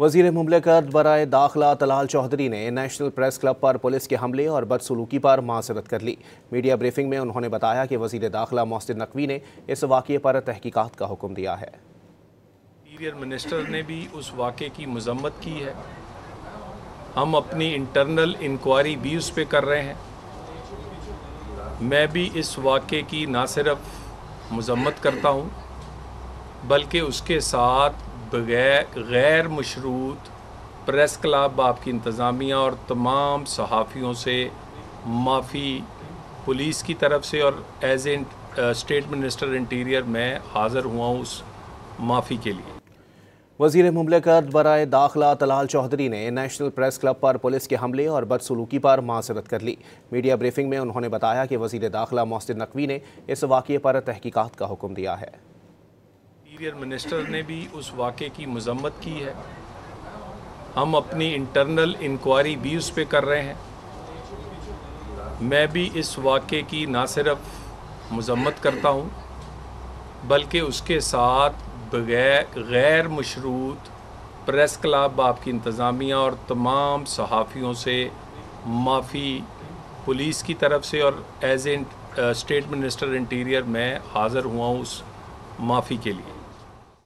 वज़ीर मुमलिकत बराए दाखिला तलाल चौधरी ने नेशनल प्रेस क्लब पर पुलिस के हमले और बदसलूकी पर माज़रत कर ली। मीडिया ब्रीफिंग में उन्होंने बताया कि वज़ीर दाखिला मोहसिन नकवी ने इस वाक़े पर तहकीकात का हुक्म दिया है। इंटीरियर मिनिस्टर ने भी उस वाक़े की मज़म्मत की है। हम अपनी इंटरनल इंक्वायरी भी उस पर कर रहे हैं। मैं भी इस वाक़े की ना सिर्फ मज़म्मत करता हूँ बल्कि उसके साथ गैर मशरूत प्रेस क्लब आपकी इंतज़ामिया और तमाम सहाफ़ियों से माफ़ी पुलिस की तरफ से और as a state minister interior मैं हाज़िर हुआ हूँ उस माफ़ी के लिए। वज़ीर मुमलिकत बराए दाखिला तलाल चौधरी ने नेशनल प्रेस क्लब पर पुलिस के हमले और बदसलूकी पर माज़रत कर ली। मीडिया ब्रीफिंग में उन्होंने बताया कि वज़ीर दाखिला मोहसिन नकवी ने इस वाक़े पर तहकीकात का हुक्म दिया है। इंटीरियर मिनिस्टर ने भी उस वाक़े की मज़म्मत की है। हम अपनी इंटरनल इंक्वायरी भी उस पर कर रहे हैं। मैं भी इस वाक़े की ना सिर्फ मज़म्मत करता हूँ बल्कि उसके साथ गैर मशरूत प्रेस क्लब आपकी इंतज़ामिया और तमाम सहाफ़ियों से माफ़ी पुलिस की तरफ से और as a state minister interior मैं हाज़िर हुआ हूँ उस माफ़ी के लिए।